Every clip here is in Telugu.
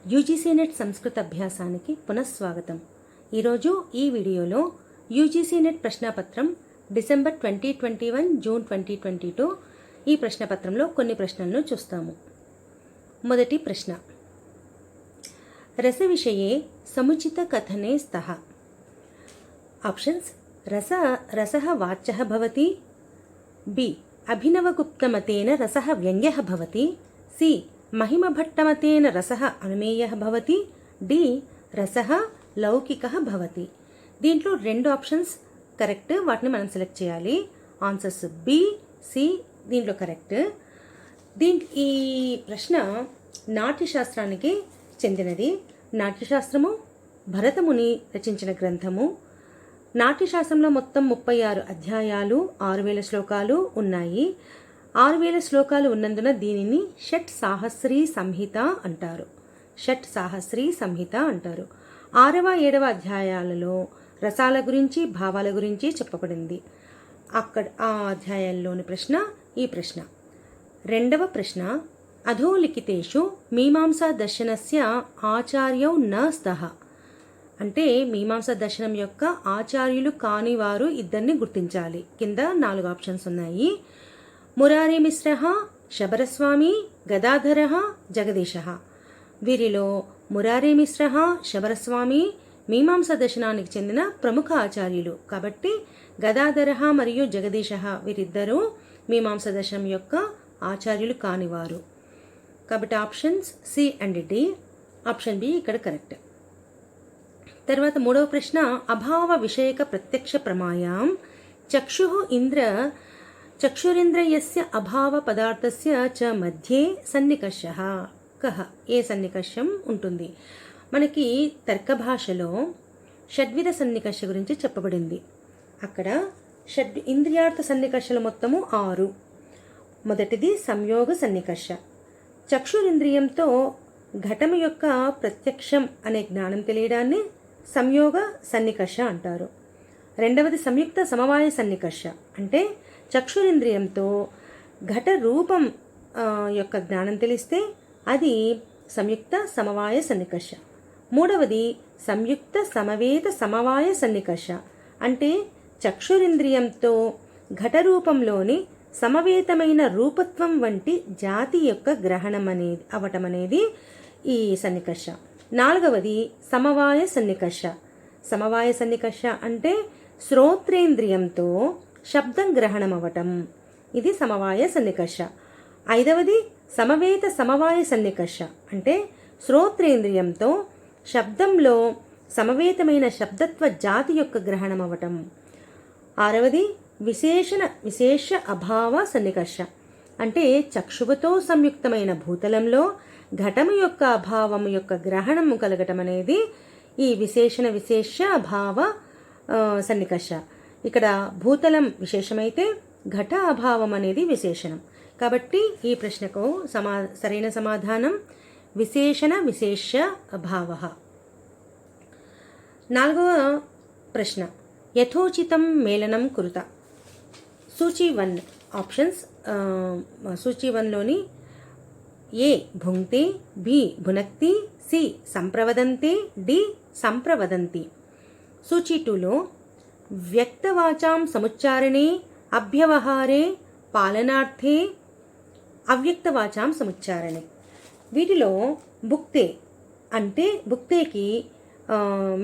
యూజీసీ నెట్ సంస్కృత అభ్యాసానికి పునఃస్వాగతం. ఈరోజు ఈ వీడియోలో యూజీసీ నెట్ ప్రశ్నాపత్రం డిసెంబర్ 2021 జూన్ 2022 ఈ ప్రశ్నపత్రంలో కొన్ని ప్రశ్నలను చూస్తాము. మొదటి ప్రశ్న, రస విషయే సముచిత కథనే స్తః. ఆప్షన్స్: రసః వాచ్యః భవతి, బి అభినవగుప్తమతేన రసః వ్యంగ్యః భవతి, సి మహిమభట్టమతేన రసః అనుమేయః భవతి, డి రసః లౌకికః భవతి. దీంట్లో రెండు ఆప్షన్స్ కరెక్ట్, వాటిని మనం సెలెక్ట్ చేయాలి. ఆన్సర్స్ బి, సి దీంట్లో కరెక్ట్. ఈ ప్రశ్న నాట్యశాస్త్రానికి చెందినది. నాట్యశాస్త్రము భరతముని రచించిన గ్రంథము. నాట్యశాస్త్రంలో మొత్తం 36 అధ్యాయాలు, 6000 శ్లోకాలు ఉన్నాయి. 6000 శ్లోకాలు ఉన్నందున దీనిని షట్ సాహస్రీ సంహిత అంటారు. షట్ సాహస్రీ సంహిత అంటారు. 6వ 7వ అధ్యాయాలలో రసాల గురించి, భావాల గురించి చెప్పబడింది. ఆ అధ్యాయాల్లోని ప్రశ్న ఈ ప్రశ్న. రెండవ ప్రశ్న, అధోలిఖితేషు మీమాంసా దర్శనస్య ఆచార్యౌ న స్తః. అంటే మీమాంసా దర్శనం యొక్క ఆచార్యులు కాని వారు ఇద్దరిని గుర్తించాలి. కింద 4 ఆప్షన్స్ ఉన్నాయి. మురారి మిశ్రః, శబరస్వామి, గదాధరః, జగదీశః. వీరిలో మురారి మిశ్రః, శబరస్వామి మీమాంసా దర్శనానికి చెందిన ప్రముఖ ఆచార్యులు. కాబట్టి గదాధరః మరియు జగదీశః వీరిద్దరూ మీమాంసా దర్శనం యొక్క ఆచార్యులు కానివారు. కాబట్టి options C and D. Option B ఇక్కడ కరెక్ట్. తర్వాత మూడవ ప్రశ్న, అభావ విషయక ప్రత్యక్ష ప్రమాయాం చక్షురింద్రియస్య అభావ పదార్థస్య చ మధ్యే సన్నికర్షః కః. ఏ సన్నికర్షం ఉంటుంది? మనకి తర్క భాషలో షడ్విధ సన్నికర్ష గురించి చెప్పబడింది. అక్కడ ఇంద్రియార్థ సన్నికర్షలు మొత్తము 6. మొదటిది సంయోగ సన్నికర్ష. చక్షురింద్రియంతో ఘటము యొక్క ప్రత్యక్షం అనే జ్ఞానం తెలియడాన్ని సంయోగ సన్నికర్ష అంటారు. రెండవది సంయుక్త సమవాయ సన్నికర్ష. అంటే చక్షురింద్రియంతో ఘట రూపం యొక్క జ్ఞానం తెలిస్తే అది సంయుక్త సమవాయ సన్నికర్ష. మూడవది సంయుక్త సమవేత సమవాయ సన్నికర్ష. అంటే చక్షురింద్రియంతో ఘట రూపంలోని సమవేతమైన రూపత్వం వంటి జాతి యొక్క గ్రహణం అవటం అనేది ఈ సన్నికర్ష. నాలుగవది సమవాయ సన్నికర్ష. సమవాయ సన్నికర్ష అంటే శ్రోత్రేంద్రియంతో శబ్దం గ్రహణం అవటం, ఇది సమవాయ సన్నికర్ష. ఐదవది సమవేత సమవాయ సన్నికర్ష. అంటే శ్రోత్రేంద్రియంతో శబ్దంలో సమవేతమైన శబ్దత్వ జాతి యొక్క గ్రహణం అవటం. ఆరవది విశేష అభావ సన్నికర్ష. అంటే చక్షువుతో సంయుక్తమైన భూతలంలో ఘటము యొక్క అభావం యొక్క గ్రహణము కలగటం అనేది ఈ విశేష అభావ సన్నికర్ష. ఇక్కడ భూతలం విశేషమైతే ఘట అభావం అనేది విశేషణం. కాబట్టి ఈ ప్రశ్నకు సరైన సమాధానం విశేష అభావ. నాలుగవ ప్రశ్న, యథోచితం మేళనం కురుత. సూచి 1 ఆప్షన్స్. సూచి 1లోని ఏ భుంక్తే, బి భునక్తి, సి సంప్రవదంతే, డి సంప్రవదంతి. సూచి 2లో వ్యక్తవాచాం సముచ్చారణే, అభ్యవహారే, పాలనార్థే, అవ్యక్తవాచాం సముచ్చారణే. వీటిలో భుక్తే అంటే భుక్తేకి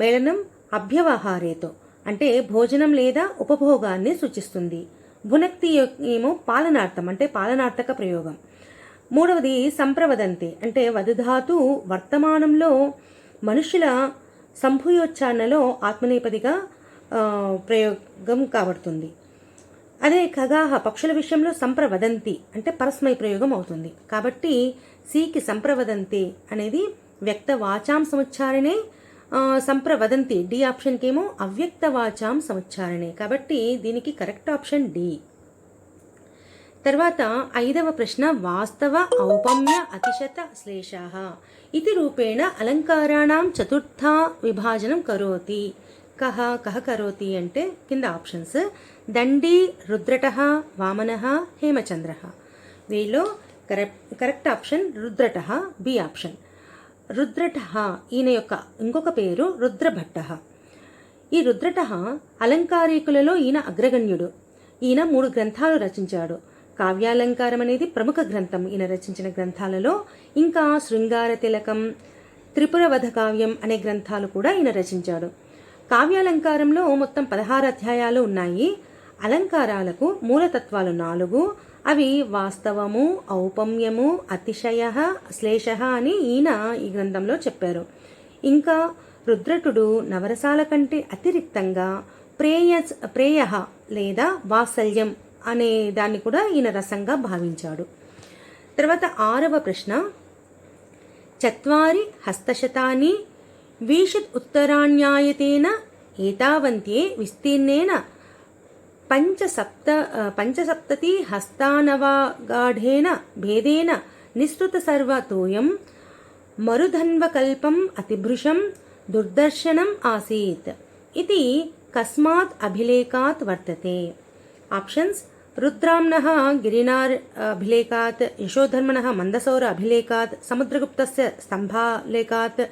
మేళనం అభ్యవహారేతో అంటే భోజనం లేదా ఉపభోగాన్ని సూచిస్తుంది. భునక్తి ఏమో పాలనార్థం అంటే పాలనార్థక ప్రయోగం. మూడవది సంప్రవదంతి అంటే వధధాతు వర్తమానంలో మనుషుల సంభూయోచ్చారణలో ఆత్మనేపదిగా ప్రయోగం కాబడుతుంది. అదే ఖగాహ పక్షుల విషయంలో సంప్రవదంతి అంటే పరస్మై ప్రయోగం అవుతుంది. కాబట్టి సికి సంప్రవదంతి అనేది వ్యక్త వాచాం సముచ్చారణే, సంప్రవదంతి డి ఆప్షన్కి ఏమో అవ్యక్త వాచాం సముచ్చారణే. కాబట్టి దీనికి కరెక్ట్ ఆప్షన్ డి. తర్వాత 5వ ప్రశ్న, వాస్తవ ఔపమ్య అతిశత శ్లేషాః ఇతి రూపేణ అలంకారాణం చతుర్థ విభాజనం కరోతి. కహ కరోతి అంటే కింద ఆప్షన్స్ దండి, రుద్రటః, వామనః, హేమచంద్రః. వీళ్ళు కరెక్ట్ ఆప్షన్ రుద్రటః, బి ఆప్షన్. రుద్రటః, ఈయన యొక్క ఇంకొక పేరు రుద్రభట్టః. ఈ రుద్రటః అలంకారికులలో ఈయన అగ్రగణ్యుడు. ఈయన 3 గ్రంథాలు రచించాడు. కావ్యాలంకారం అనేది ప్రముఖ గ్రంథం ఈయన రచించిన గ్రంథాలలో. ఇంకా శృంగార తిలకం, త్రిపురవధ కావ్యం అనే గ్రంథాలు కూడా ఈయన రచించాడు. కావ్యాలంకారంలో మొత్తం 16 అధ్యాయాలు ఉన్నాయి. అలంకారాలకు మూలతత్వాలు 4. అవి వాస్తవము, ఔపమ్యము, అతిశయ, శ్లేష అని ఈయన ఈ గ్రంథంలో చెప్పారు. ఇంకా రుద్రటుడు నవరసాల కంటే అతిరిక్తంగా ప్రేయ లేదా వాత్సల్యం అనే దాన్ని కూడా ఈయన రసంగా భావించాడు. తర్వాత 6వ ప్రశ్న, 4 హస్తశతాని వీషిత్ ఉత్తరాణ్యాయతేన ఏతావంత్యే విస్తీర్ణేన పంచసప్తతి హస్తానవాగాఢేన భేదేన నిసృత సర్వతోయం మరుధన్వకల్పం అతిభృశం దుర్దర్శనం ఆసీత్ ఇది కస్మాత్ అభిలేఖాత్ వర్తతే. ఆప్షన్స్: రుద్రాంనః గిరినార్ అభిలేఖాత్, యశోధర్మణః మందసౌర అభిలేఖాత్, సముద్రగుప్తస్య స్తంభాలేఖాత్,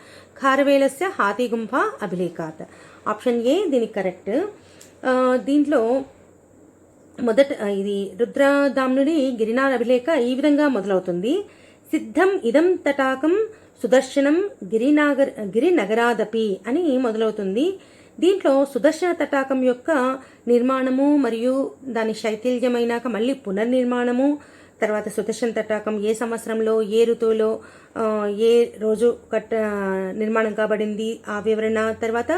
ఖారవేలస్య హాతీగుంఫా అభిలేఖాత్. ఆప్షన్ ఏ దీనికి కరెక్ట్. దీంట్లో మొదట ఇది రుద్రదామ్నుడి గిరినార్ అభిలేఖ ఈ విధంగా మొదలవుతుంది. సిద్ధం ఇదం తటాకం సుదర్శనం గిరినగరాదపి అని మొదలవుతుంది. దీంట్లో సుదర్శన తటాకం యొక్క నిర్మాణము మరియు దాని శైథిల్యమైనాక మళ్ళీ పునర్నిర్మాణము, తర్వాత సుదర్శన తటాకం ఏ సంవత్సరంలో ఏ ఋతువులో ఏ రోజు నిర్మాణం కాబడింది ఆ వివరణ, తర్వాత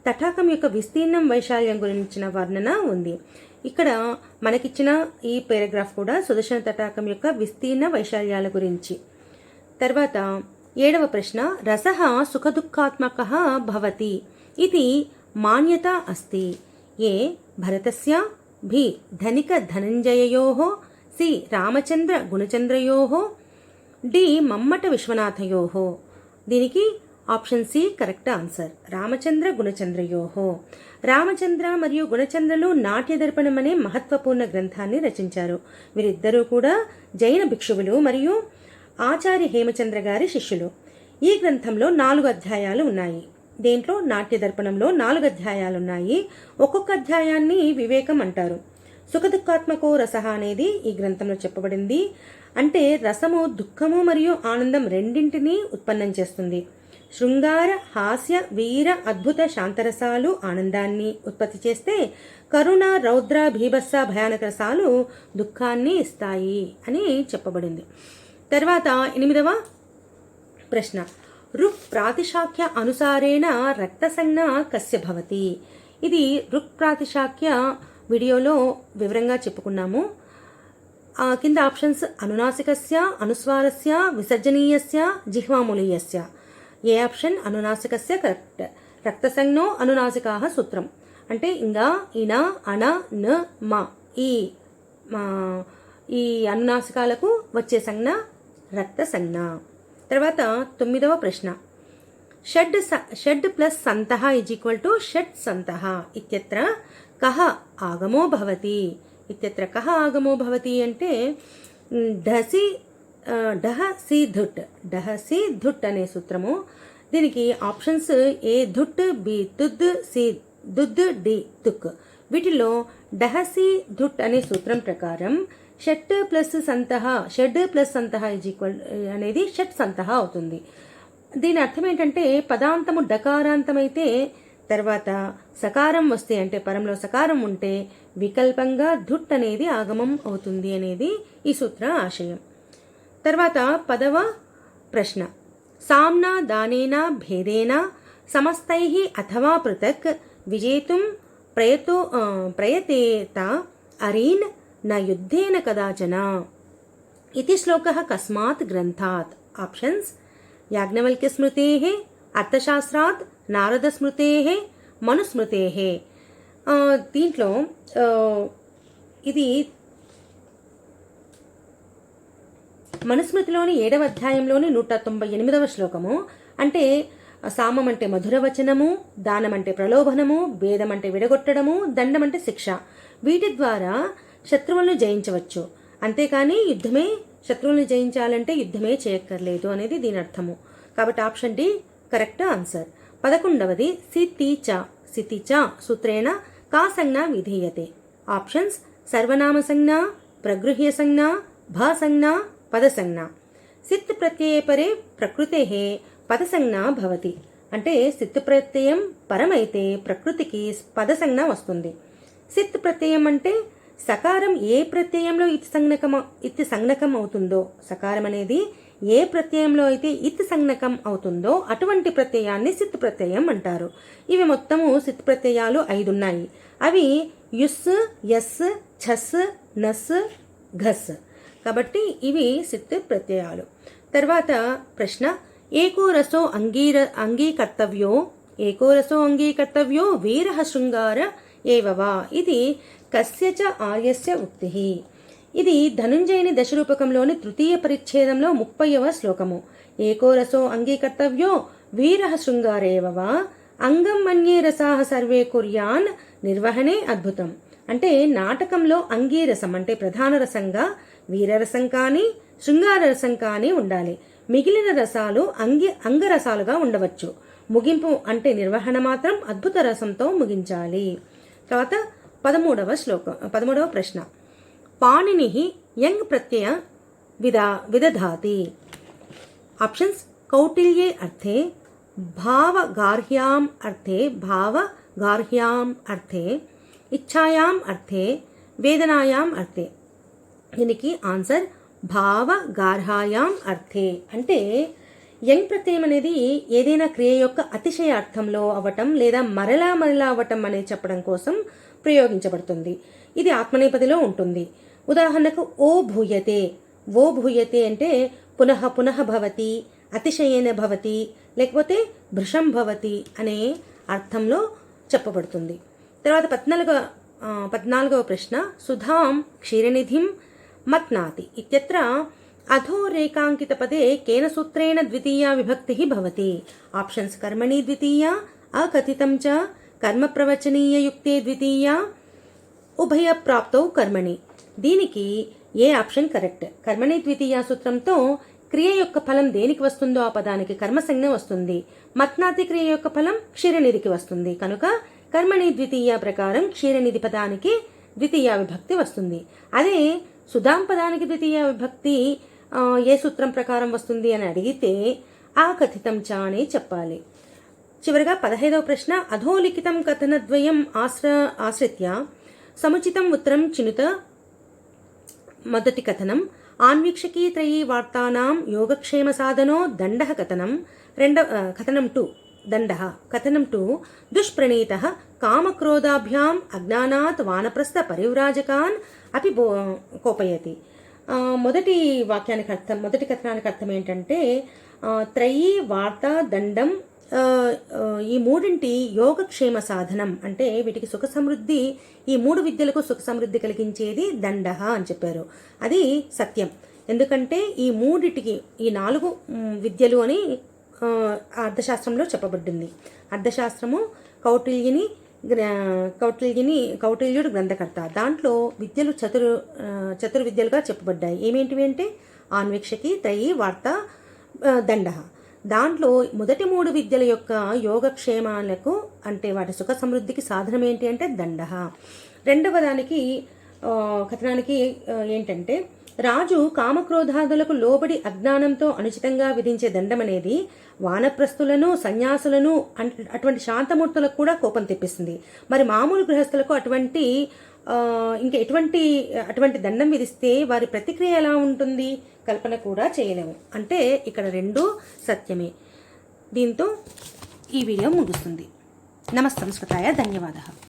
తటాకం యొక్క విస్తీర్ణం వైశాల్యం గురించిన వర్ణన ఉంది. ఇక్కడ మనకిచ్చిన ఈ పారాగ్రాఫ్ కూడా సుదర్శన తటాకం యొక్క విస్తీర్ణ వైశాల్యాల గురించి. తర్వాత 7వ ప్రశ్న, రసః సుఖదుఃఖాత్మకః భవతి ఇది మాన్యత అస్తి. ఏ భరతస్య, భి ధనిక ధనంజయయోః, సి రామచంద్ర గుణచంద్రయోః, డి మమ్మట విశ్వనాథయోః. దీనికి ఆప్షన్ సి కరెక్ట్ ఆన్సర్. రామచంద్ర గుణచంద్రయోః. రామచంద్ర మరియు గుణచంద్రలు నాట్య దర్పణం అనే మహత్వపూర్ణ గ్రంథాన్ని రచించారు. వీరిద్దరూ కూడా జైన భిక్షువులు మరియు ఆచార్య హేమచంద్ర గారి శిష్యులు. ఈ గ్రంథంలో 4 అధ్యాయాలు ఉన్నాయి. దేంట్లో నాట్య దర్పణంలో 4 అధ్యాయాలు ఉన్నాయి. ఒక్కొక్క అధ్యాయాన్ని వివేకం అంటారు. సుఖదుఃఖాత్మకో రస అనేది ఈ గ్రంథంలో చెప్పబడింది. అంటే రసము దుఃఖము మరియు ఆనందం రెండింటినీ ఉత్పన్నం చేస్తుంది. శృంగార, హాస్య, వీర, అద్భుత, శాంతరసాలు ఆనందాన్ని ఉత్పత్తి చేస్తే కరుణ, రౌద్ర, భీభత్స, భయానక రసాలు దుఃఖాన్ని ఇస్తాయి అని చెప్పబడింది. తర్వాత 8వ ప్రశ్న, రుక్ ప్రాతిశాఖ్య అనుసారేణ రక్తసంజ్ఞ కస్య భవతి. ఇది రుక్ ప్రాతిశాఖ్య వీడియోలో వివరంగా చెప్పుకున్నాము. కింద ఆప్షన్స్ అనునాసికస్య, అనుస్వారస్య, విసర్జనీయస్య, జిహ్వామూలీయస్య. ఏ ఆప్షన్ అనునాసికస్య కరెక్ట్. రక్తసంజ్ఞో అనునాసికాః సూత్రం అంటే ఇంగా, ఇన, అన, న, మ ఈ అనునాసికాలకు వచ్చే సంజ్ఞ రక్త సంజ్ఞ. తర్వాత 9వ ప్రశ్న, షడ్ ప్లస్ సంతః ఈజ్ ఈక్వల్ టు షట్ సంతః ఇత్యత్ర కః ఆగమో భవతి. ఇత్యత్ర కః ఆగమో భవతి అంటే డహ సి ధుట్, డహ సి ధుట్ అనే సూత్రము. దీనికి ఆప్షన్స్ ఏ ధుట్, బి తుద్, సి దుద్, డి తుక్. వీటిలో డహ సి ధుట్ అనే సూత్రం ప్రకారం షట్ ప్లస్ సంతః, షడ్ ప్లస్ సంతః ఈజ్ ఈక్వల్ అనేది షట్ సంతః అవుతుంది. దీని అర్థం ఏంటంటే పదాంతము డకారాంతమైతే తర్వాత సకారం వస్తే అంటే పరంలో సకారం ఉంటే వికల్పంగా ధుట్ అనేది ఆగమం అవుతుంది అనేది ఈ సూత్ర ఆశయం. తర్వాత 10వ ప్రశ్న, సామ్నా దానేన భేదేన సమస్తైః అథవా పృథక్ విజేతుం ప్రయతేత అరీన్ న యుద్ధేన కదాచన. इति श्लोकः कस्मात् ग्रन्थात्. ఆప్షన్స్ యాజ్ఞవల్క్య స్మృతేః, అర్థశాస్త్రాత్, నారద స్మృతేః, మనుస్మృతేః. దీంట్లో ఇది మనుస్మృతిలోని 7వ అధ్యాయంలోని 198వ శ్లోకము. అంటే సామం అంటే మధురవచనము, దానం అంటే ప్రలోభనము, భేదం అంటే విడగొట్టడము, దండం అంటే శిక్ష. వీటి ద్వారా శత్రువులను జయించవచ్చు, అంతేకాని శత్రువులను జయించాలంటే యుద్ధమే చేయక్కర్లేదు అనేది దీని అర్థము. కాబట్టి ఆప్షన్ డి కరెక్ట్ ఆన్సర్. 11వది సితి చ సూత్రేణ కా సంజ్ఞా విధీయతే. ఆప్షన్స్ సర్వనామ సంజ్ఞా, ప్రగృహ్య సంజ్ఞా, భా సంజ్ఞా, పద సంజ్ఞా. సిత్ ప్రత్యయే పరే ప్రకృతేః పద సంజ్ఞా భవతి. అంటే సిత్ ప్రత్యయం పరమైతే ప్రకృతికి పద సంజ్ఞ వస్తుంది. సిత్ ప్రత్యయం అంటే సకారం ఏ ప్రత్యయంలో ఇత్ సంజ్ఞకం అవుతుందో, సకారం అనేది ఏ ప్రత్యయంలో అయితే ఇత్ సంజ్ఞకం అవుతుందో అటువంటి ప్రత్యయాన్ని సిత్ ప్రత్యయం అంటారు. ఇవి మొత్తము సిత్ ప్రత్యయాలు 5 ఉన్నాయి. అవి యుస్, యస్, ఛస్, నస్, ఘస్. కాబట్టి ఇవి సిత్ ప్రత్యయాలు. తర్వాత ప్రశ్న, ఏకో రసో అంగీకర్తవ్యో వీరః శృంగార ఏవవా. ఇది కస్యచ ఆర్యస్య ఉక్తి. ఇది ధనుంజయుని దశరూపకంలోని తృతీయ పరిచ్ఛేదంలో 30వ శ్లోకము. ఏకో రసో అంగీకర్తవ్యో వీరః శృంగారేవవా అంగం మన్యే రసాః సర్వే కుర్యాన్ నిర్వహణే అద్భుతం. అంటే నాటకంలో అంగీరసం అంటే ప్రధాన రసంగా వీరరసం కానీ శృంగార రసం కానీ ఉండాలి. మిగిలిన రసాలు అంగరసాలుగా ఉండవచ్చు. ముగింపు అంటే నిర్వహణ మాత్రం అద్భుత రసంతో ముగించాలి. తర్వాత 13వ ప్రశ్న, పాణిని యంగ్ ప్రత్యయ విదధాతి. ఆప్షన్స్ కౌటిల్యే అర్థే, భావగార్హ్యాం అర్థే, ఇచ్ఛాయాం అర్థే, వేదనాయాం అర్థే. దీనికి ఆన్సర్ భావగార్హాయాం అర్థే. అంటే యంగ్ ప్రత్యయం అనేది ఏదైనా క్రియ యొక్క అతిశయ అర్థంలో అవ్వటం లేదా మరలా అవ్వటం అనేది చెప్పడం కోసం ప్రయోగించబడుతుంది. ఇది ఆత్మనేపథిలో ఉంటుంది. ఉదాహరణకు ఓ భూయతే అంటే పునః భవతి, అతిశయేన భవతి, లేకపోతే భృశం భవతి అనే అర్థంలో చెప్పబడుతుంది. తర్వాత 14వ ప్రశ్న, సుధాం క్షీరనిధిం మత్నాతి ఇత్యత్ర అధోరేకాంకిత పదే కేన సూత్రేణ ద్వితీయా విభక్తి భవతి. ఆప్షన్స్ కర్మణి ద్వితీయా, అకథితం చ, కర్మ ప్రవచనీయ యుక్తే ద్వితీయా, ఉభయ ప్రాప్తౌ కర్మణి. దీనికి ఏ ఆప్షన్ కరెక్ట్? కర్మణి ద్వితీయ సూత్రంతో క్రియ యొక్క ఫలం దేనికి వస్తుందో ఆ పదానికి కర్మసంజ్ఞ వస్తుంది. మత్నాతి క్రియ యొక్క ఫలం క్షీరనిధికి వస్తుంది. కనుక కర్మణి ద్వితీయ ప్రకారం క్షీరనిధి పదానికి ద్వితీయ విభక్తి వస్తుంది. అదే సుధాం పదానికి ద్వితీయ విభక్తి ఏ సూత్రం ప్రకారం వస్తుంది అని అడిగితే ఆ కథితం చ అని చెప్పాలి. చివరిగా 15వ ప్రశ్న, అధోలిఖితం కథనద్వయం ఆశ్రిత్య సముచితం ఉత్తరం చినుత. మొదటి కథనం, ఆన్వీక్షకీ త్రయీ వార్తానాం యోగక్షేమ సాధనో దండః కథనం. కథనం 2 దండః. కథనం 2, దుష్ప్రణీతః కామక్రోధాభ్యాం అజ్ఞానాత్ వానప్రస్థ పరివ్రాజకాన్ అపి కోపయతి. మొదటి కథనానికి అర్థం ఏంటంటే త్రయీ, వార్త, దండం ఈ మూడింటి యోగక్షేమ సాధనం అంటే వీటికి సుఖ సమృద్ధి, ఈ 3 విద్యలకు సుఖ సమృద్ధి కలిగించేది దండః అని చెప్పారు. అది సత్యం. ఎందుకంటే ఈ 4 విద్యలు అని అర్థశాస్త్రంలో చెప్పబడింది. అర్థశాస్త్రము కౌటిల్యుడు గ్రంథకర్త. దాంట్లో విద్యలు చతుర్విద్యలుగా చెప్పబడ్డాయి. ఏమేంటివి అంటే ఆన్వీక్షకి, త్రయీ, వార్త, దండః. దాంట్లో మొదటి 3 విద్యల యొక్క యోగక్షేమాలకు అంటే వాటి సుఖ సమృద్ధికి సాధనం ఏంటి అంటే దండః. రెండవ దానికి కథనానికి ఏంటంటే రాజు కామక్రోధాదులకు లోబడి అజ్ఞానంతో అనుచితంగా విధించే దండం అనేది వానప్రస్థులను, సన్యాసులను అటువంటి శాంతమూర్తులకు కూడా కోపం తెప్పిస్తుంది. మరి మామూలు గృహస్థులకు అటువంటి దండం విధిస్తే వారి ప్రతిక్రియ ఎలా ఉంటుంది కల్పన కూడా చేయలేము. అంటే ఇక్కడ 2 సత్యమే. దీంతో ఈ వీడియో ముగుస్తుంది. నమస్కారం. ధన్యవాదాలు.